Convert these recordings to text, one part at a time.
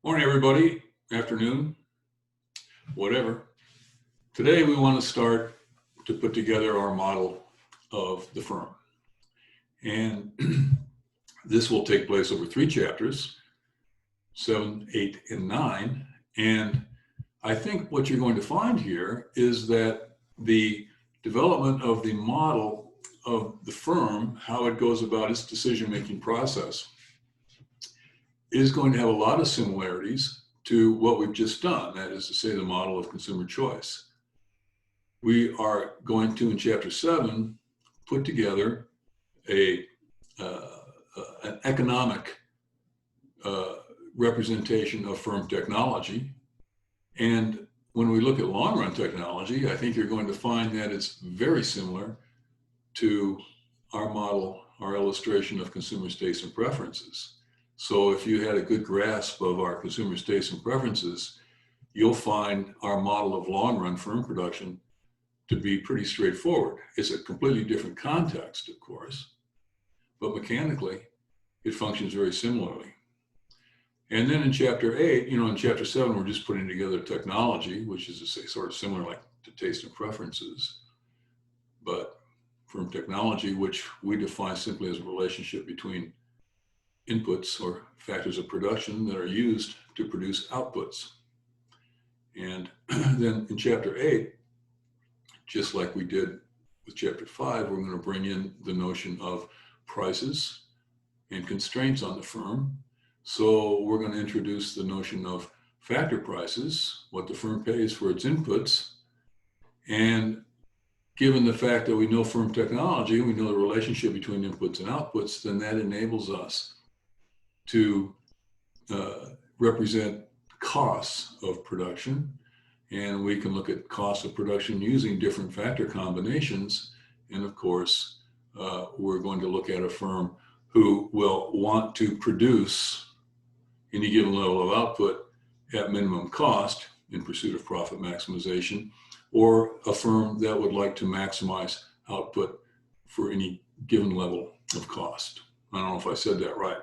Morning, everybody. Afternoon, whatever. Today, we want to start to put together our model of the firm. And this will take place over 3 chapters, 7, 8, and 9. And I think what you're going to find here is that the development of the model of the firm, how it goes about its decision-making process, is going to have a lot of similarities to what we've just done, that is to say, the model of consumer choice. We are going to, in Chapter 7, put together an economic representation of firm technology. And when we look at long-run technology, I think you're going to find that it's very similar to our model, our illustration of consumers' tastes and preferences. So if you had a good grasp of our consumers' tastes and preferences, you'll find our model of long-run firm production to be pretty straightforward. It's a completely different context, of course, but mechanically, it functions very similarly. And then in Chapter 8, in Chapter 7, we're just putting together technology, which is to say sort of similar like to taste and preferences, but firm technology, which we define simply as a relationship between inputs or factors of production that are used to produce outputs. And then in Chapter 8, just like we did with Chapter 5, we're going to bring in the notion of prices and constraints on the firm. So we're going to introduce the notion of factor prices, what the firm pays for its inputs. And given the fact that we know firm technology, we know the relationship between inputs and outputs, then that enables us to represent costs of production. And we can look at costs of production using different factor combinations. And of course, we're going to look at a firm who will want to produce any given level of output at minimum cost in pursuit of profit maximization, or a firm that would like to maximize output for any given level of cost. I don't know if I said that right.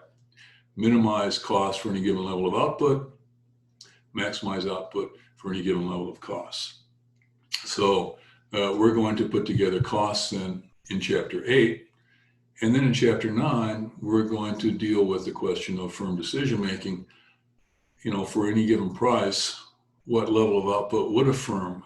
Minimize cost for any given level of output, maximize output for any given level of costs. So we're going to put together costs then in Chapter 8. And then in Chapter 9, we're going to deal with the question of firm decision-making. For any given price, what level of output would a firm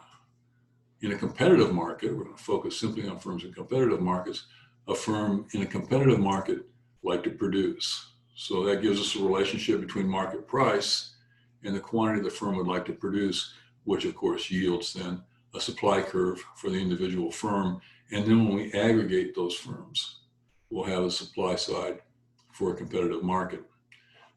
in a competitive market, we're going to focus simply on firms in competitive markets, a firm in a competitive market like to produce. So that gives us a relationship between market price and the quantity the firm would like to produce, which of course yields then a supply curve for the individual firm. And then when we aggregate those firms, we'll have a supply side for a competitive market.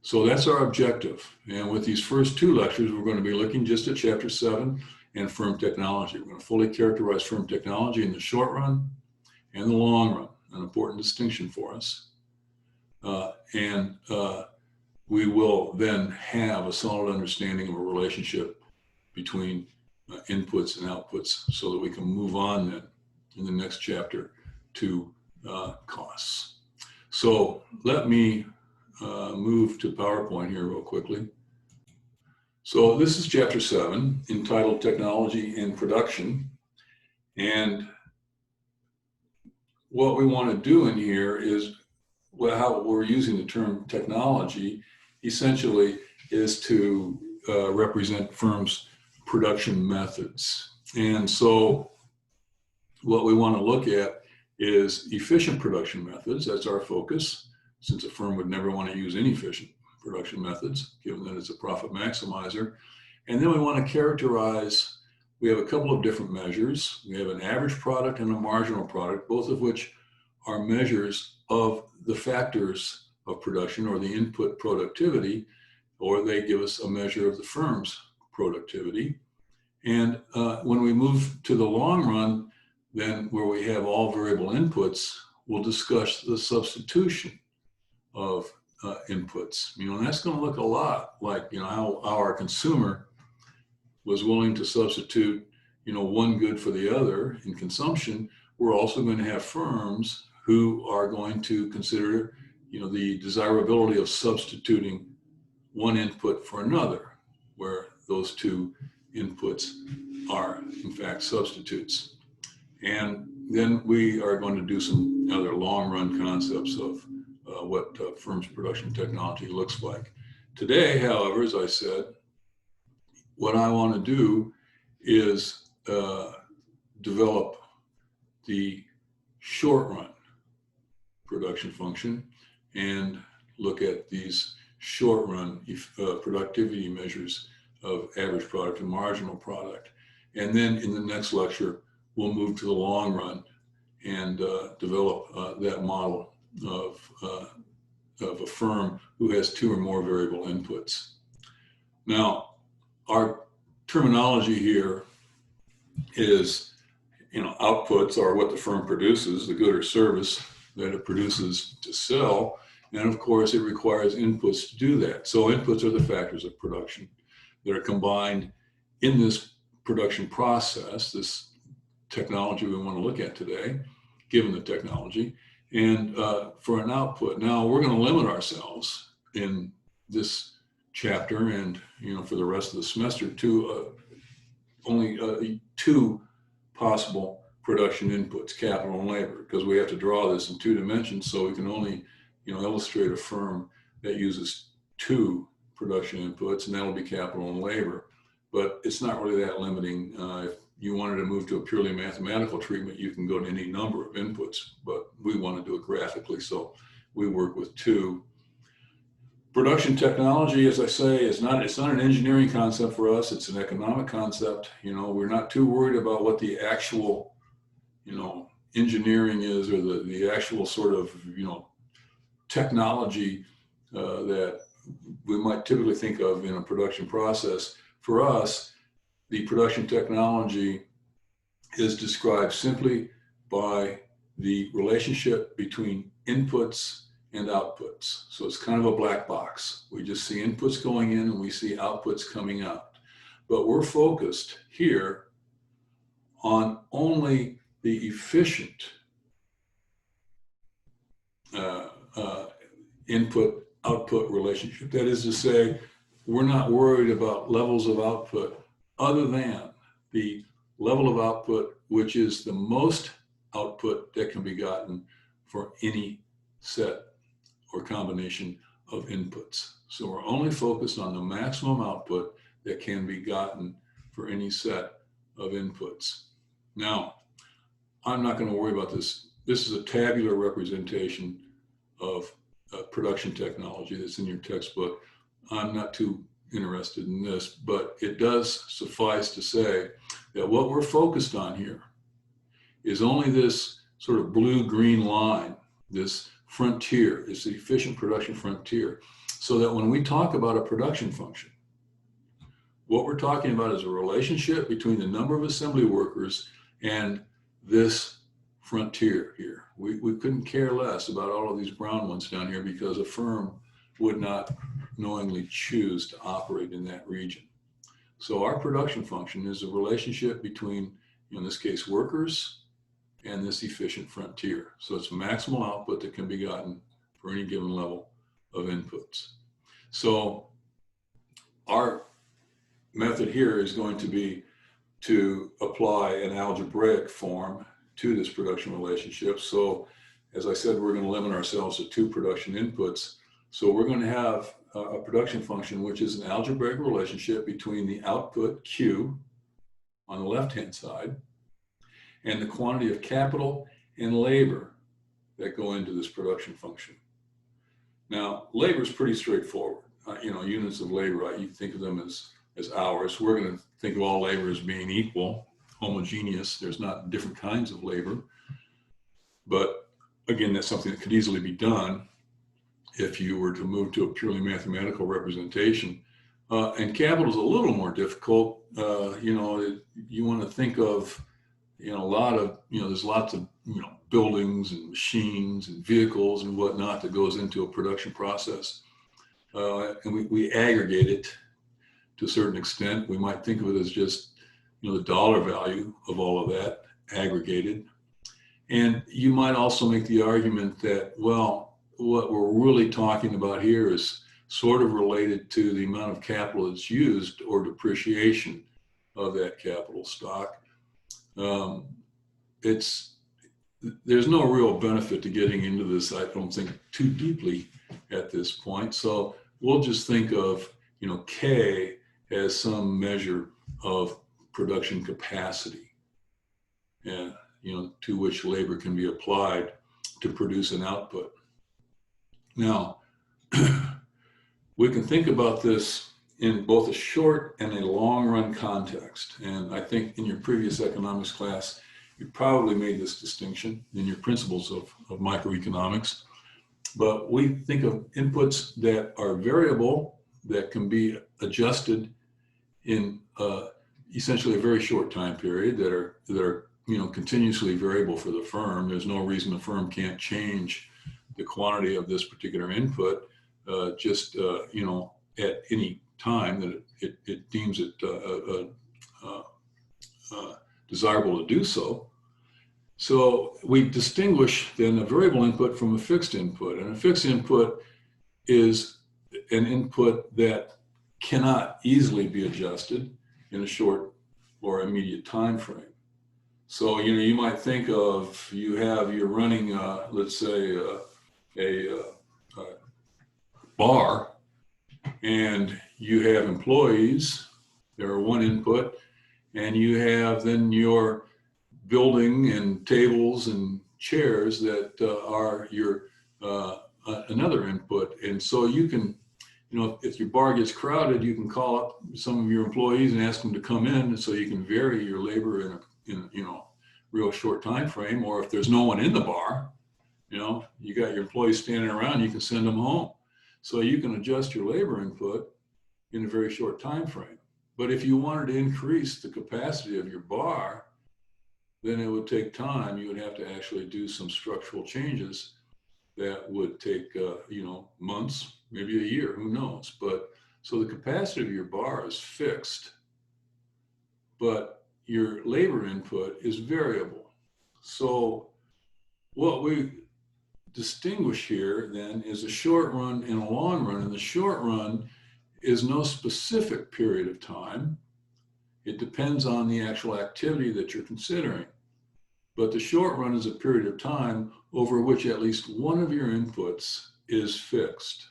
So that's our objective. And with these first 2 lectures, we're going to be looking just at Chapter 7 and firm technology. We're going to fully characterize firm technology in the short run and the long run, an important distinction for us. We will then have a solid understanding of a relationship between inputs and outputs so that we can move on then in the next chapter to costs. So let me move to PowerPoint here real quickly. So this is Chapter 7, entitled Technology and Production. And what we want to do in here is, how we're using the term technology essentially is to represent firms' production methods. And so what we want to look at is efficient production methods. That's our focus, since a firm would never want to use inefficient production methods, given that it's a profit maximizer. And then we want to characterize, we have a couple of different measures. We have an average product and a marginal product, both of which are measures of the factors of production or the input productivity, or they give us a measure of the firm's productivity. And when we move to the long run, then where we have all variable inputs, we'll discuss the substitution of inputs. And that's going to look a lot like, how our consumer was willing to substitute, one good for the other in consumption. We're also going to have firms who are going to consider, the desirability of substituting one input for another, where those two inputs are in fact substitutes. And then we are going to do some other long run concepts of what firm's production technology looks like. Today, however, as I said, what I want to do is develop the short run production function and look at these short run productivity measures of average product and marginal product. And then in the next lecture, we'll move to the long run and develop that model of a firm who has two or more variable inputs. Now, our terminology here is, outputs are what the firm produces, the good or service that it produces to sell. And of course, it requires inputs to do that. So inputs are the factors of production that are combined in this production process, this technology we want to look at today, given the technology, and for an output. Now, we're going to limit ourselves in this chapter and, for the rest of the semester to only two possible production inputs, capital and labor, because we have to draw this in two dimensions, so we can only, illustrate a firm that uses two production inputs, and that'll be capital and labor. But it's not really that limiting. If you wanted to move to a purely mathematical treatment, you can go to any number of inputs, but we want to do it graphically, so we work with two. Production technology, as I say, it's not an engineering concept for us, it's an economic concept. We're not too worried about what the actual, engineering is, or the actual sort of, technology that we might typically think of in a production process. For us, the production technology is described simply by the relationship between inputs and outputs. So it's kind of a black box. We just see inputs going in and we see outputs coming out. But we're focused here on only the efficient input-output relationship. That is to say, we're not worried about levels of output other than the level of output, which is the most output that can be gotten for any set or combination of inputs. So we're only focused on the maximum output that can be gotten for any set of inputs. Now, I'm not going to worry about this. This is a tabular representation of production technology that's in your textbook. I'm not too interested in this, but it does suffice to say that what we're focused on here is only this sort of blue-green line, this frontier, is the efficient production frontier. So that when we talk about a production function, what we're talking about is a relationship between the number of assembly workers and this frontier here. We couldn't care less about all of these brown ones down here because a firm would not knowingly choose to operate in that region. So our production function is a relationship between, in this case, workers and this efficient frontier. So it's maximal output that can be gotten for any given level of inputs. So our method here is going to be to apply an algebraic form to this production relationship. So as I said, we're going to limit ourselves to two production inputs. So we're going to have a production function, which is an algebraic relationship between the output Q on the left-hand side and the quantity of capital and labor that go into this production function. Now, labor is pretty straightforward. Units of labor, you think of them as hours. We're going to think of all labor as being equal, homogeneous. There's not different kinds of labor. But again, that's something that could easily be done if you were to move to a purely mathematical representation. And capital is a little more difficult. You want to think of, there's lots of, buildings and machines and vehicles and whatnot that goes into a production process. And we aggregate it to a certain extent. We might think of it as just, the dollar value of all of that aggregated. And you might also make the argument that, well, what we're really talking about here is sort of related to the amount of capital that's used or depreciation of that capital stock. There's no real benefit to getting into this, I don't think, too deeply at this point. So we'll just think of, K as some measure of production capacity, and, to which labor can be applied to produce an output. Now, we can think about this in both a short and a long run context. And I think in your previous economics class, you probably made this distinction in your principles of microeconomics. But we think of inputs that are variable, that can be adjusted in essentially a very short time period, that are continuously variable for the firm. There's no reason the firm can't change the quantity of this particular input at any time that it deems it desirable to do so. So we distinguish then a variable input from a fixed input, and a fixed input is an input that cannot easily be adjusted in a short or immediate time frame. So you might think of you're running let's say a bar, and you have employees. There are one input, and you have then your building and tables and chairs that are your another input. And so you can, if your bar gets crowded, you can call up some of your employees and ask them to come in, so you can vary your labor in real short time frame. Or if there's no one in the bar, you got your employees standing around, you can send them home. So you can adjust your labor input in a very short time frame. But if you wanted to increase the capacity of your bar, then it would take time. You would have to actually do some structural changes that would take, months, maybe a year, who knows. But so the capacity of your bar is fixed, but your labor input is variable. So what we distinguish here then is a short run and a long run. And the short run is no specific period of time. It depends on the actual activity that you're considering. But the short run is a period of time over which at least one of your inputs is fixed.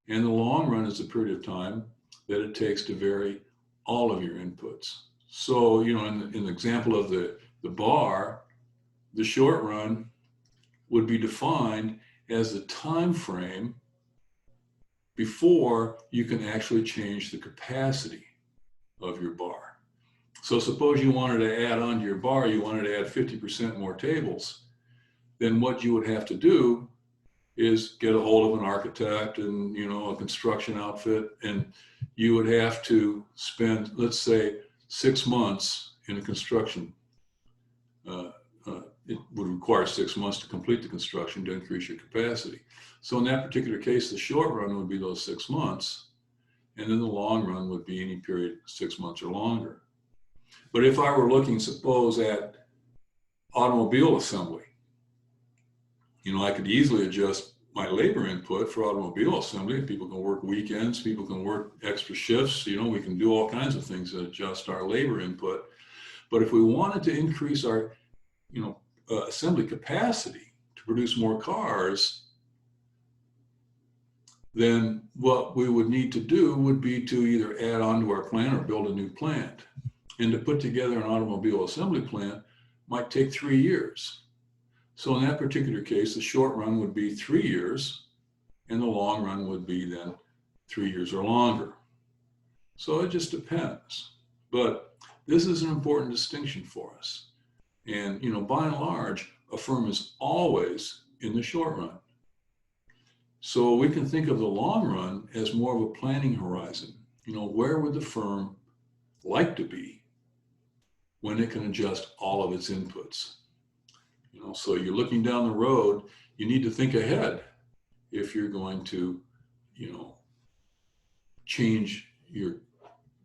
And the long run is a period of time that it takes to vary all of your inputs. So, in the example of the bar, the short run would be defined as the time frame before you can actually change the capacity of your bar. So suppose you wanted to add on to your bar, you wanted to add 50% more tables, then what you would have to do is get a hold of an architect and a construction outfit, and you would have to spend, let's say, 6 months in a construction. It would require 6 months to complete the construction to increase your capacity. So in that particular case, the short run would be those 6 months, and then the long run would be any period 6 months or longer. But if I were looking, suppose, at automobile assembly, I could easily adjust my labor input for automobile assembly. People can work weekends, people can work extra shifts, we can do all kinds of things that adjust our labor input. But if we wanted to increase our, assembly capacity to produce more cars, then what we would need to do would be to either add on to our plant or build a new plant. And to put together an automobile assembly plant might take 3 years. So in that particular case, the short run would be 3 years, and the long run would be then 3 years or longer. So it just depends. But this is an important distinction for us. And, by and large, a firm is always in the short run. So we can think of the long run as more of a planning horizon. Where would the firm like to be when it can adjust all of its inputs? So you're looking down the road, you need to think ahead if you're going to, change your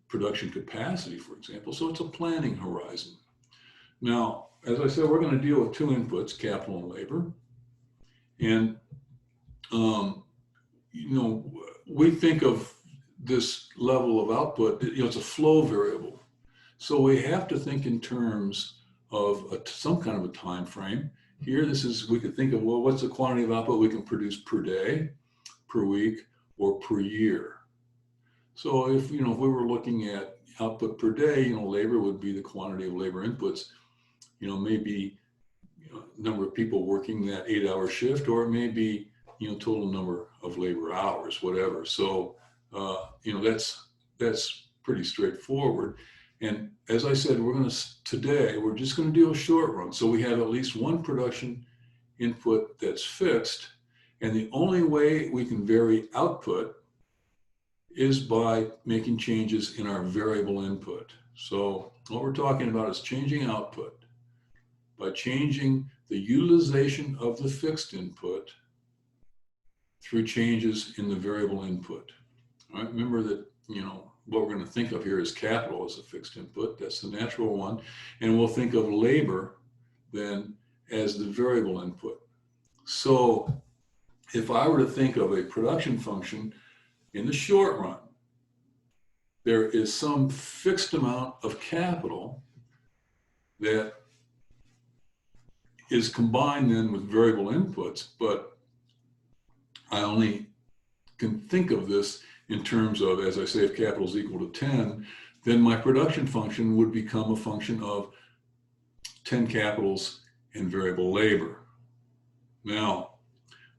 production capacity, for example. So it's a planning horizon. Now, as I said, we're going to deal with 2 inputs, capital and labor. And, we think of this level of output, it's a flow variable. So we have to think in terms of some kind of a time frame. Here, we could think of, well, what's the quantity of output we can produce per day, per week, or per year? So if we were looking at output per day, labor would be the quantity of labor inputs. Maybe number of people working that 8-hour shift, or it may be total number of labor hours, whatever. So that's pretty straightforward. And as I said, today we're just going to do a short run. So we have at least one production input that's fixed, and the only way we can vary output is by making changes in our variable input. So what we're talking about is changing output by changing the utilization of the fixed input through changes in the variable input. All right, remember that, what we're going to think of here is capital as a fixed input. That's the natural one. And we'll think of labor then as the variable input. So if I were to think of a production function in the short run, there is some fixed amount of capital that is combined then with variable inputs, but I only can think of this in terms of, as I say, if capital is equal to 10, then my production function would become a function of 10 capitals and variable labor. Now,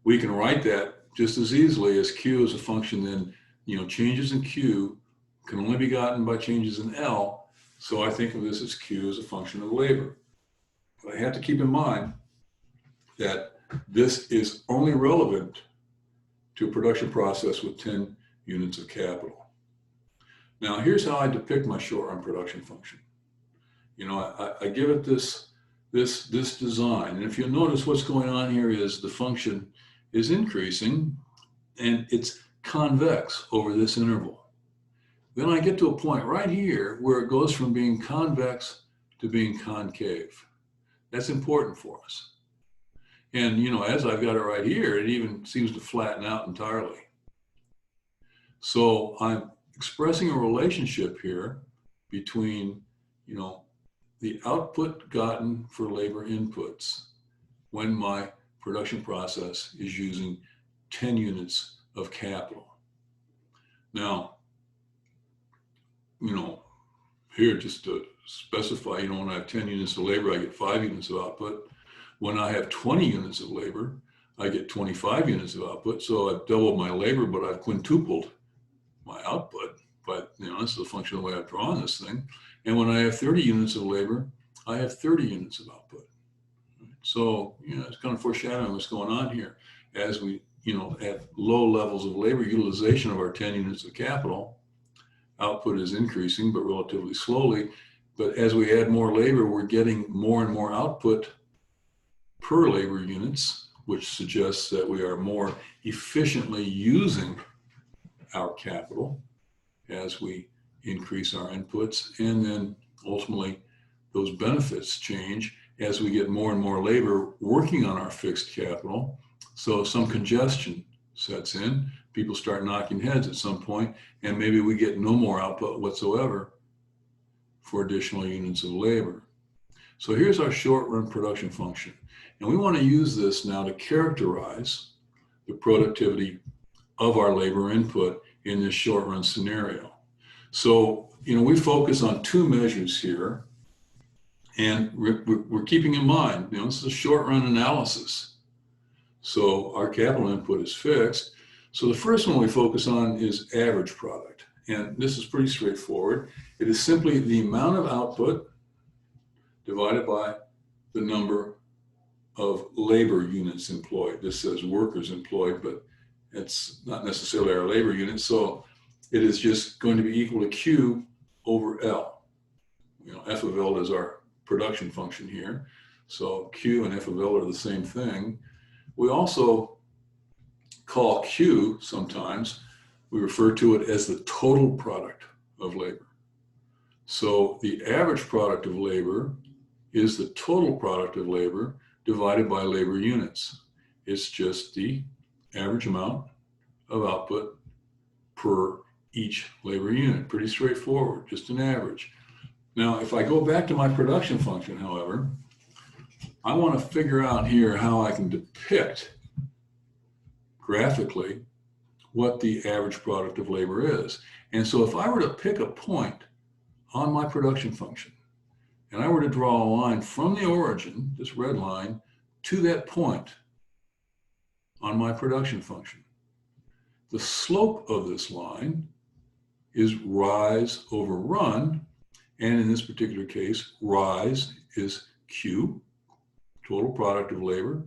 we can write that just as easily as Q as a function then, changes in Q can only be gotten by changes in L. So I think of this as Q as a function of labor. But I have to keep in mind that this is only relevant to a production process with 10 units of capital. Now, here's how I depict my short-run production function. I give it this design, and if you'll notice what's going on here is the function is increasing, and it's convex over this interval. Then I get to a point right here where it goes from being convex to being concave. That's important for us. And, as I've got it right here, it even seems to flatten out entirely. So I'm expressing a relationship here between, the output gotten for labor inputs when my production process is using 10 units of capital. Now, here just to specify, when I have 10 units of labor, I get 5 units of output. When I have 20 units of labor, I get 25 units of output. So I've doubled my labor, but I've quintupled my output. But, this is a function of the way I've drawn this thing. And when I have 30 units of labor, I have 30 units of output. So, it's kind of foreshadowing what's going on here. As we, at low levels of labor utilization of our 10 units of capital, output is increasing, but relatively slowly. But as we add more labor, we're getting more and more output per labor units, which suggests that we are more efficiently using our capital as we increase our inputs. And then ultimately, those benefits change as we get more and more labor working on our fixed capital. So some congestion sets in, people start knocking heads at some point, and maybe we get no more output whatsoever for additional units of labor. So here's our short-run production function. And we want to use this now to characterize the productivity of our labor input in this short-run scenario. So, we focus on 2 measures here, and we're keeping in mind, this is a short-run analysis. So our capital input is fixed. So the first one we focus on is average product. And this is pretty straightforward. It is simply the amount of output divided by the number of labor units employed. This says workers employed, but it's not necessarily our labor units. So it is just going to be equal to Q over L. F of L is our production function here. So Q and F of L are the same thing. We also call Q sometimes, we refer to it as the total product of labor. So the average product of labor is the total product of labor divided by labor units. It's just the average amount of output per each labor unit. Pretty straightforward, just an average. Now, if I go back to my production function, however, I want to figure out here how I can depict graphically what the average product of labor is. And so if I were to pick a point on my production function, and I were to draw a line from the origin, this red line, to that point on my production function, the slope of this line is rise over run, and in this particular case, rise is Q, total product of labor,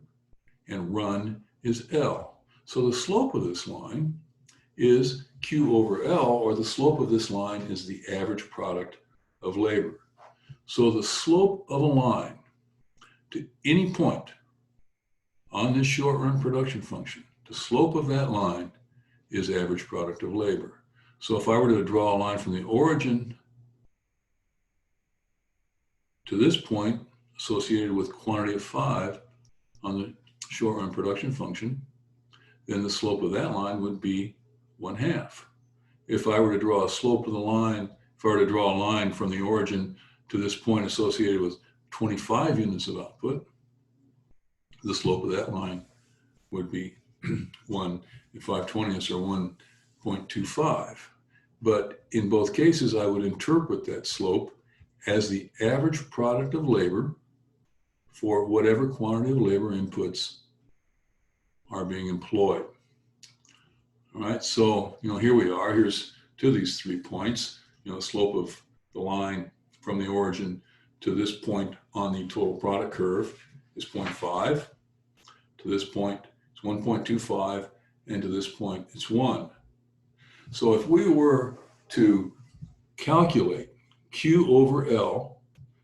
and run is L. So the slope of this line is Q over L, or the slope of this line is the average product of labor. So the slope of a line to any point on this short run production function, the slope of that line is average product of labor. So if I were to draw a line from the origin to this point associated with quantity of 5 on the short run production function, then the slope of that line would be 1/2. If I were to draw a slope of the line, if I were to draw a line from the origin to this point associated with 25 units of output, the slope of that line would be 1 5/20 or 1.25. But in both cases, I would interpret that slope as the average product of labor for whatever quantity of labor inputs are being employed. All right, so, here we are. Here's to these 3 points. The slope of the line from the origin to this point on the total product curve is 0.5. To this point, it's 1.25. And to this point, it's 1. So if we were to calculate Q over L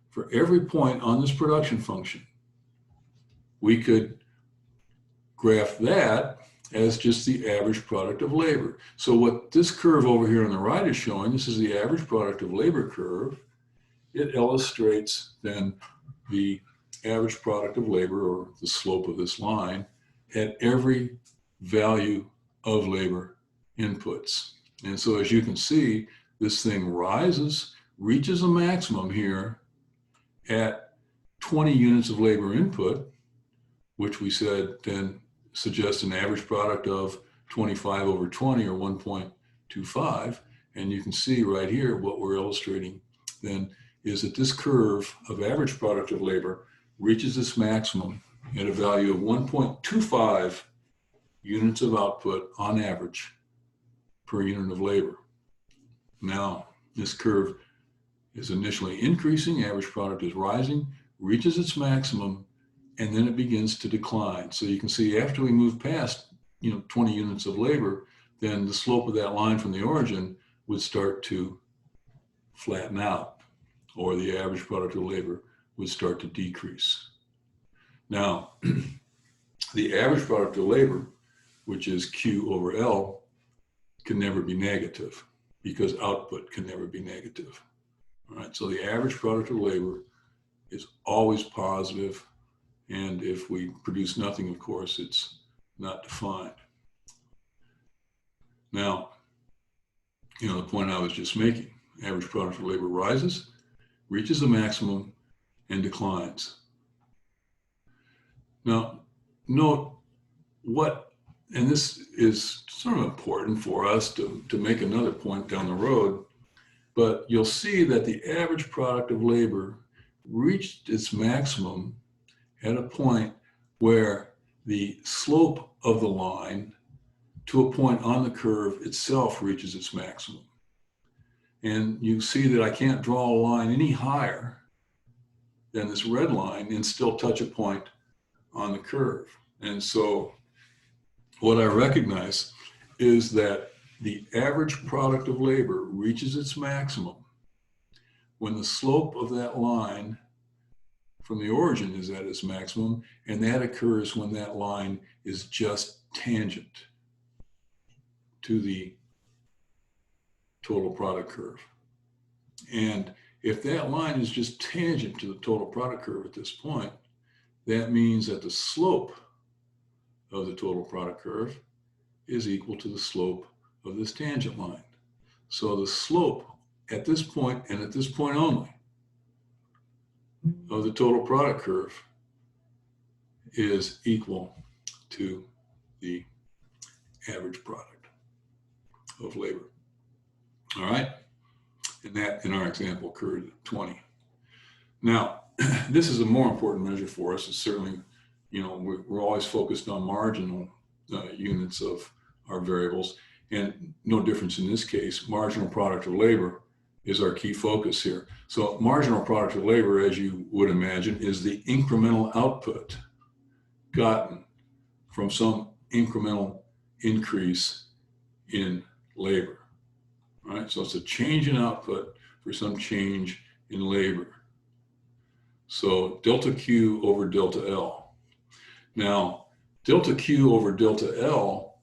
for every point on this production function, we could graph that as just the average product of labor. So what this curve over here on the right is showing, this is the average product of labor curve. It illustrates then the average product of labor, or the slope of this line, at every value of labor inputs. And so as you can see, this thing rises, reaches a maximum here at 20 units of labor input, which we said then suggests an average product of 25 over 20 or 1.25. And you can see right here what we're illustrating then is that this curve of average product of labor reaches its maximum at a value of 1.25 units of output on average per unit of labor. Now, this curve is initially increasing, average product is rising, reaches its maximum, and then it begins to decline. So you can see after we move past 20 units of labor, then the slope of that line from the origin would start to flatten out, or the average product of labor would start to decrease. Now, the average product of labor, which is Q over L, can never be negative because output can never be negative. All right, so the average product of labor is always positive, and if we produce nothing, of course, it's not defined. Now, the point I was just making, average product of labor rises, reaches a maximum, and declines. Now, note what, and this is sort of important for us to make another point down the road, but you'll see that the average product of labor reached its maximum at a point where the slope of the line to a point on the curve itself reaches its maximum. And you see that I can't draw a line any higher than this red line and still touch a point on the curve. And so what I recognize is that the average product of labor reaches its maximum when the slope of that line from the origin is at its maximum, and that occurs when that line is just tangent to the total product curve. And if that line is just tangent to the total product curve at this point, that means that the slope of the total product curve is equal to the slope of this tangent line. So the slope at this point and at this point only of the total product curve is equal to the average product of labor. All right, and that in our example occurred at 20. Now, this is a more important measure for us. It's certainly, you know, we're always focused on marginal units of our variables, and no difference in this case. Marginal product of labor is our key focus here. So marginal product of labor, as you would imagine, is the incremental output gotten from some incremental increase in labor. All right, so it's a change in output for some change in labor. So delta Q over delta L. Now, delta Q over delta L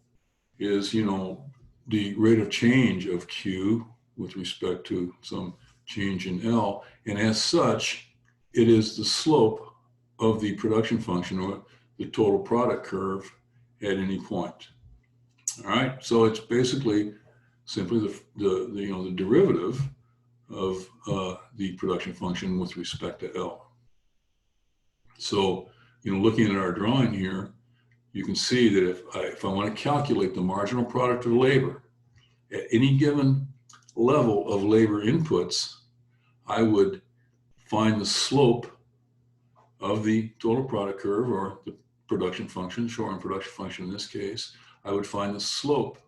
is, you know, the rate of change of Q with respect to some change in L. And as such, it is the slope of the production function or the total product curve at any point. All right, so it's basically simply the derivative of the production function with respect to L. So, you know, looking at our drawing here, you can see that if I want to calculate the marginal product of labor at any given level of labor inputs, I would find the slope of the total product curve, or the production function, short-run production function in this case. I would find the slope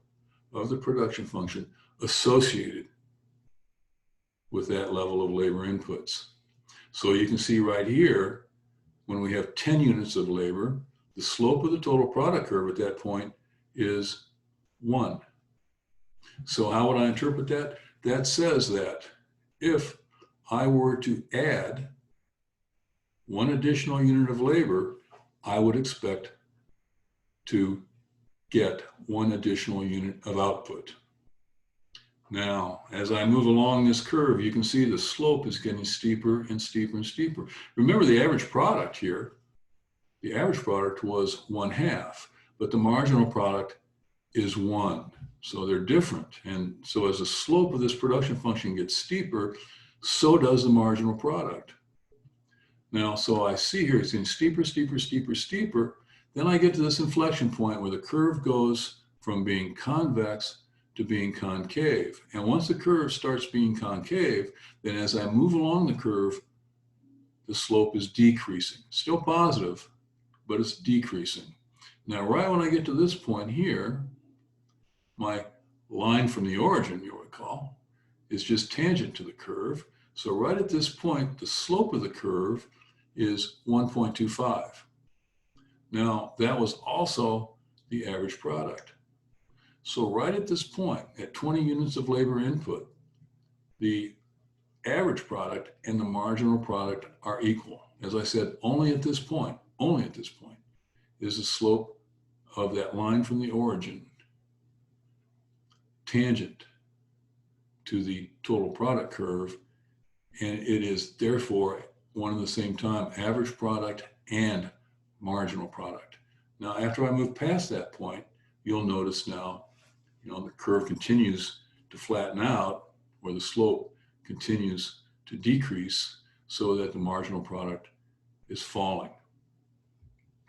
of the production function associated with that level of labor inputs. So you can see right here, when we have 10 units of labor, the slope of the total product curve at that point is 1. So how would I interpret that? That says that if I were to add 1 additional unit of labor, I would expect to get 1 additional unit of output. Now, as I move along this curve, you can see the slope is getting steeper and steeper and steeper. Remember the average product here, the average product was 1/2, but the marginal product is 1. So they're different. And so as the slope of this production function gets steeper, so does the marginal product. Now, so I see here it's getting steeper, steeper, steeper, steeper. Then I get to this inflection point where the curve goes from being convex to being concave. And once the curve starts being concave, then as I move along the curve, the slope is decreasing. Still positive, but it's decreasing. Now, right when I get to this point here, my line from the origin, you'll recall, is just tangent to the curve. So right at this point, the slope of the curve is 1.25. Now, that was also the average product. So right at this point, at 20 units of labor input, the average product and the marginal product are equal. As I said, only at this point, is the slope of that line from the origin tangent to the total product curve, and it is therefore one and the same time average product and marginal product. Now, after I move past that point, you'll notice now, you know, the curve continues to flatten out, where the slope continues to decrease, so that the marginal product is falling.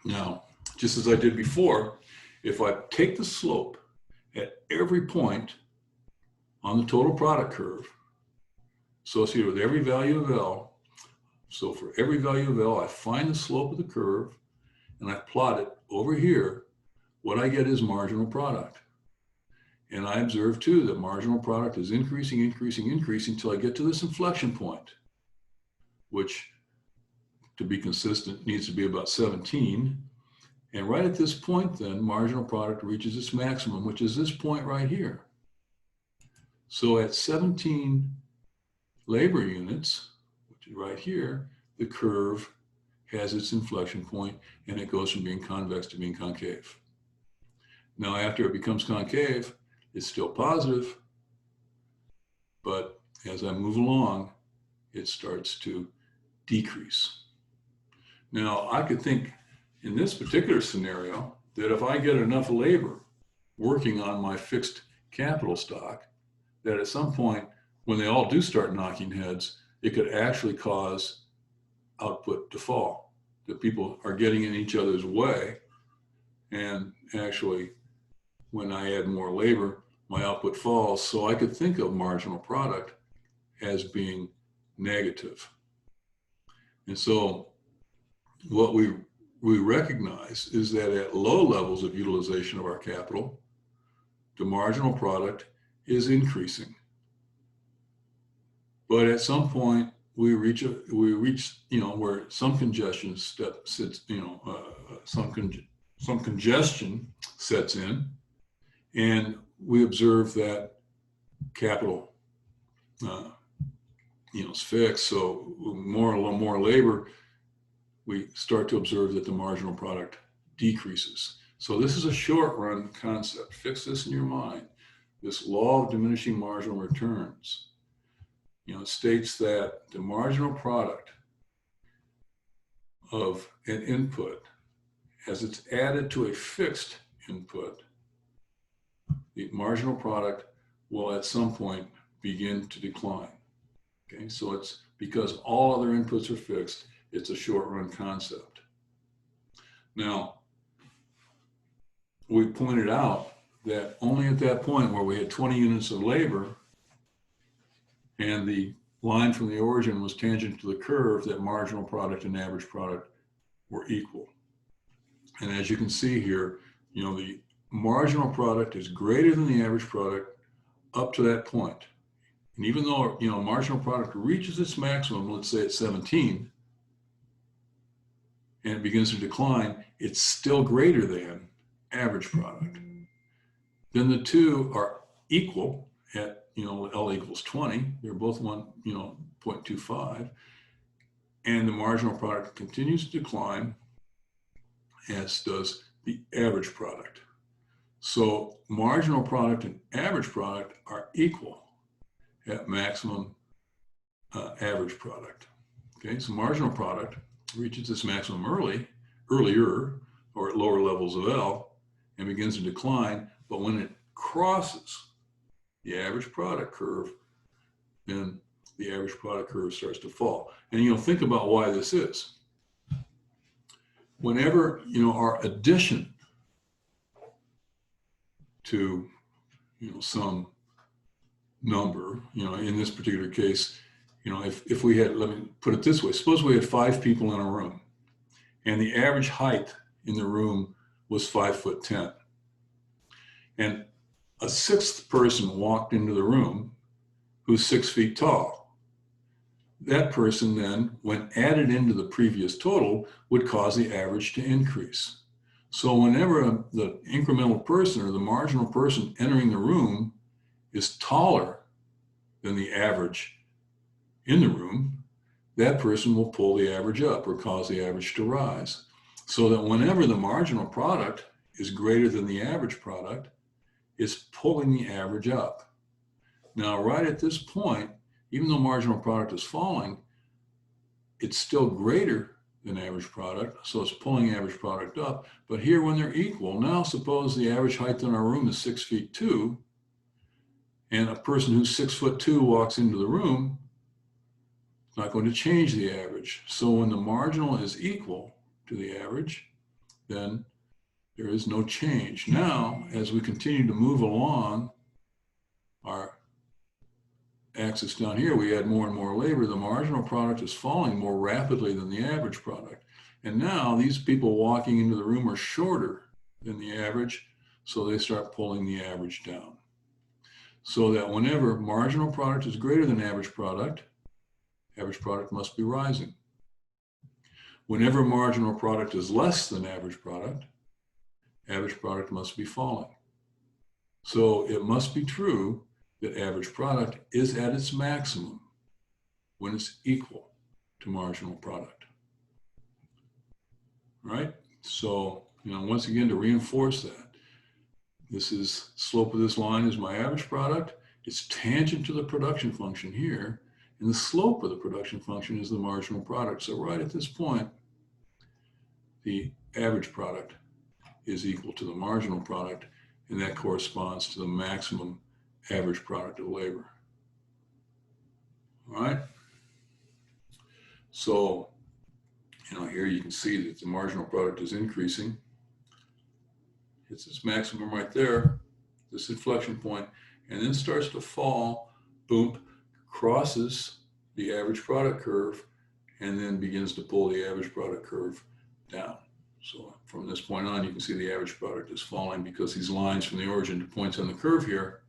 Now, just as I did before, if I take the slope at every point on the total product curve associated with every value of L, so for every value of L, I find the slope of the curve and I plot it over here, what I get is marginal product. And I observe too that marginal product is increasing, increasing, increasing until I get to this inflection point, which, to be consistent, needs to be about 17. And right at this point then, marginal product reaches its maximum, which is this point right here. So at 17 labor units, which is right here, the curve has its inflection point and it goes from being convex to being concave. Now, after it becomes concave, it's still positive, but as I move along, it starts to decrease. Now, I could think in this particular scenario that if I get enough labor working on my fixed capital stock, that at some point, when they all do start knocking heads, it could actually cause output to fall, that people are getting in each other's way. And actually, when I add more labor, my output falls. So I could think of marginal product as being negative. And so what we recognize is that at low levels of utilization of our capital, the marginal product is increasing. But at some point, we reach where some congestion some congestion sets in, and we observe that capital is fixed. So more labor, we start to observe that the marginal product decreases. So this is a short run concept. Fix this in your mind. This law of diminishing marginal returns, states that the marginal product of an input, as it's added to a fixed input, the marginal product will at some point begin to decline. Okay, so it's because all other inputs are fixed, it's a short run concept. Now, we pointed out that only at that point where we had 20 units of labor and the line from the origin was tangent to the curve, that marginal product and average product were equal. And as you can see here, the marginal product is greater than the average product up to that point. And even though, marginal product reaches its maximum, let's say at 17, and it begins to decline, it's still greater than average product. Then the two are equal at, L equals 20. They're both 0.25. And the marginal product continues to decline, as does the average product. So marginal product and average product are equal at maximum average product. Okay, so marginal product reaches its maximum earlier, or at lower levels of L, and begins to decline. But when it crosses the average product curve, then the average product curve starts to fall. And think about why this is. Whenever our addition to some number, in this particular case, if we had, let me put it this way, suppose we had 5 people in a room and the average height in the room was 5'10", and a 6th person walked into the room who's 6 feet tall. That person then, when added into the previous total, would cause the average to increase. So whenever the incremental person or the marginal person entering the room is taller than the average in the room, that person will pull the average up or cause the average to rise. So that whenever the marginal product is greater than the average product, it's pulling the average up. Now, right at this point, even though marginal product is falling, it's still greater than average product, so it's pulling average product up. But here, when they're equal, now suppose the average height in our room is 6'2", and a person who's 6'2" walks into the room, it's not going to change the average. So when the marginal is equal to the average, then there is no change. Now, as we continue to move along our axis down here, we add more and more labor, the marginal product is falling more rapidly than the average product. And now these people walking into the room are shorter than the average, so they start pulling the average down. So that whenever marginal product is greater than average product must be rising. Whenever marginal product is less than average product must be falling. So it must be true that average product is at its maximum when it's equal to marginal product. Right? So, once again, to reinforce that, this is, slope of this line is my average product. It's tangent to the production function here, and the slope of the production function is the marginal product. So right at this point, the average product is equal to the marginal product, and that corresponds to the maximum average product of labor. All right. So, here you can see that the marginal product is increasing. It's its maximum right there, this inflection point, and then starts to fall, boom, crosses the average product curve, and then begins to pull the average product curve down. So from this point on, you can see the average product is falling because these lines from the origin to points on the curve here,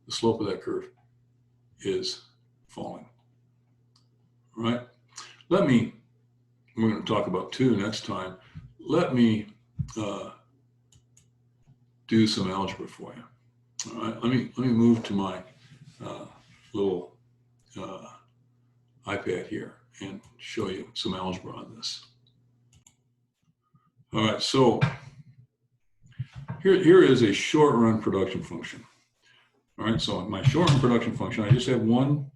the slope of that curve is falling. All right. We're going to talk about 2 next time. Let me do some algebra for you. All right. Let me move to my little iPad here and show you some algebra on this. All right. So here is a short run production function. All right. So my short run production function, I just have one.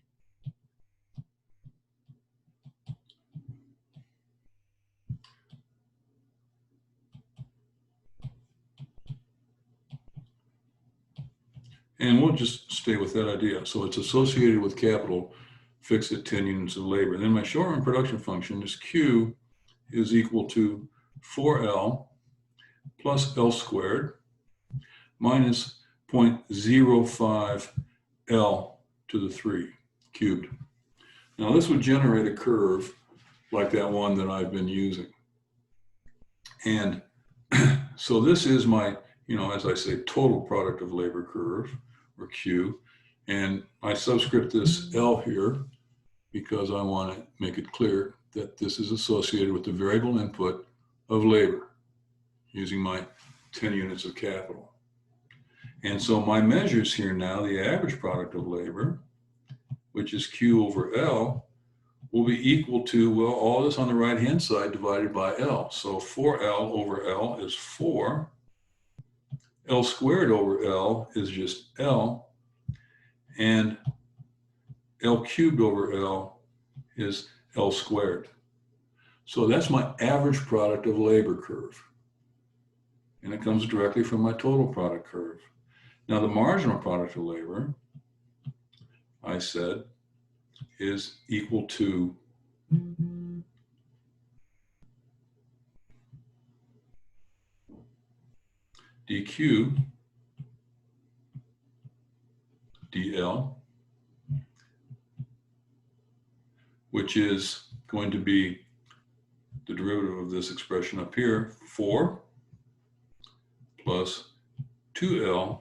And we'll just stay with that idea. So it's associated with capital fixed at 10 units of labor. And then my short run production function is Q is equal to 4L plus L squared minus 0.05 L to the 3 cubed. Now this would generate a curve like that one that I've been using. And so this is my, as I say, total product of labor curve, or Q. And I subscript this L here because I want to make it clear that this is associated with the variable input of labor using my 10 units of capital. And so my measures here now, the average product of labor, which is Q over L, will be equal to, well, all this on the right-hand side divided by L. So 4L over L is 4. L squared over L is just L. And L cubed over L is L squared. So that's my average product of labor curve. And it comes directly from my total product curve. Now the marginal product of labor, I said, is equal to dQ dL, which is going to be the derivative of this expression up here, 4 plus 2L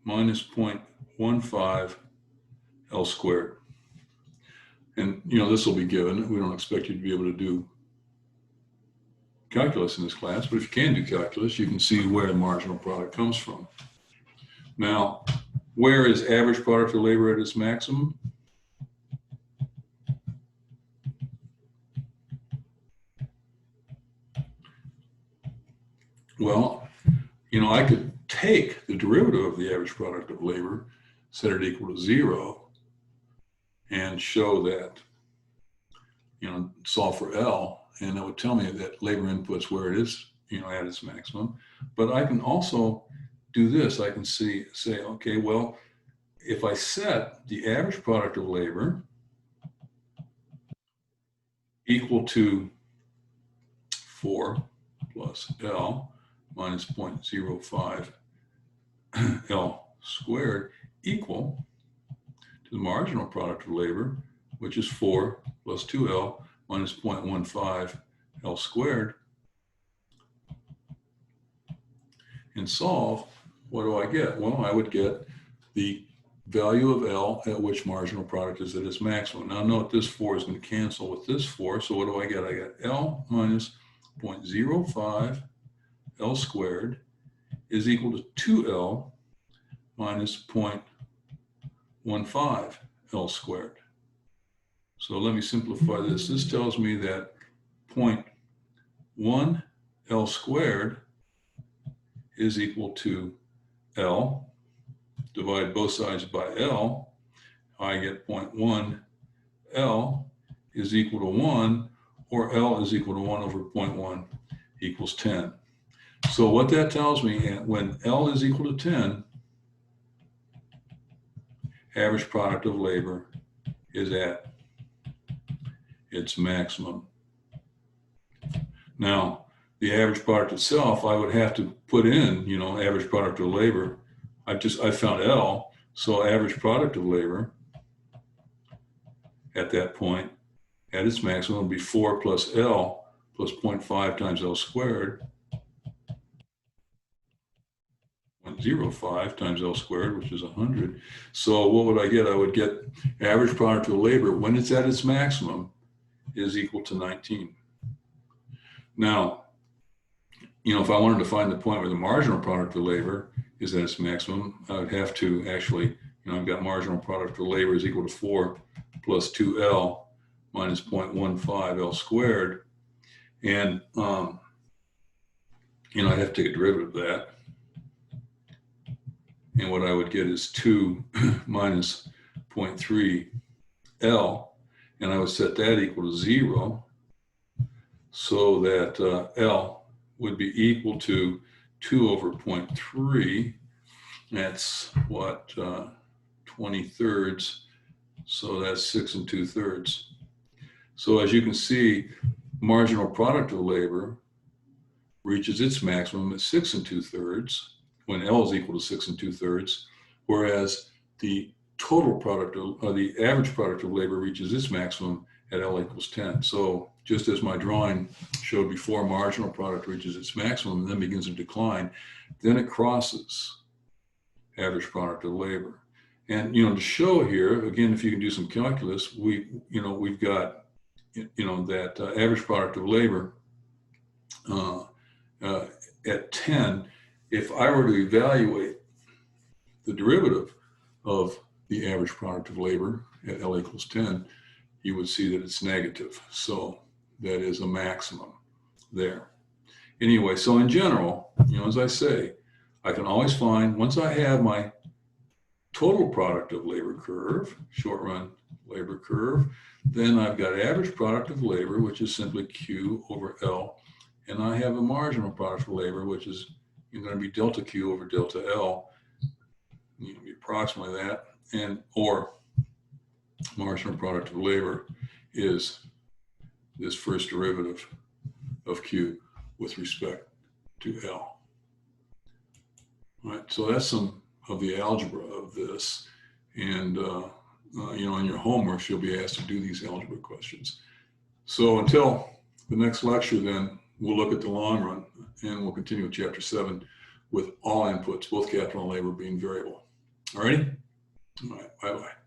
minus 0.15 L squared. And, this will be given. We don't expect you to be able to do calculus in this class, but if you can do calculus, you can see where the marginal product comes from. Now, where is average product of labor at its maximum? Well, I could take the derivative of the average product of labor, set it equal to 0, and show that, solve for L, and that would tell me that labor input's where it is, at its maximum. But I can also do this. I can say, okay, well, if I set the average product of labor equal to 4 plus L minus 0.05 L squared equal to the marginal product of labor, which is 4 plus 2L minus 0.15 L squared, and solve, what do I get? Well, I would get the value of L at which marginal product is at its maximum. Now note this 4 is going to cancel with this 4, so what do I get? I get L minus 0.05 L squared is equal to 2L minus 0.15 L squared. So let me simplify this. This tells me that 0.1 L squared is equal to L. Divide both sides by L. I get 0.1 L is equal to 1, or L is equal to 1 over 0.1 equals 10. So what that tells me, when L is equal to 10, average product of labor is at its maximum. Now, the average product itself, I would have to put in, you know, average product of labor. I found L, so average product of labor at that point, at its maximum, would be 4 plus L plus 0.5 times L squared, 0.05 times L squared, which is 100. So what would I get? I would get average product of labor when it's at its maximum is equal to 19. Now, you know, if I wanted to find the point where the marginal product of labor is at its maximum, I would have to actually, you know, I've got marginal product of labor is equal to 4 plus 2L minus 0.15 L squared. And, you know, I'd have to take a derivative of that. And what I would get is 2 minus 0.3 L, and I would set that equal to 0, so that L would be equal to 2 over 0.3. That's what, 20/3. So that's 6 2/3. So as you can see, marginal product of labor reaches its maximum at 6 2/3 when L is equal to 6 2/3, whereas the total product of the average product of labor reaches its maximum at L equals 10. So just as my drawing showed before, marginal product reaches its maximum and then begins to decline, then it crosses average product of labor. And, you know, to show here, again, if you can do some calculus, we've got, you know, that average product of labor at 10. If I were to evaluate the derivative of the average product of labor at L equals 10, you would see that it's negative. So that is a maximum there. Anyway, so in general, you know, as I say, I can always find, once I have my total product of labor curve, short run labor curve, then I've got average product of labor, which is simply Q over L. And I have a marginal product of labor, which is going to be delta Q over delta L, you know, approximately that, and or marginal product of labor is this first derivative of Q with respect to L. All right, so that's some of the algebra of this, and you know, in your homework, you'll be asked to do these algebra questions. So until the next lecture, then we'll look at the long run, and we'll continue with chapter 7 with all inputs, both capital and labor being variable. All righty? All right, bye-bye.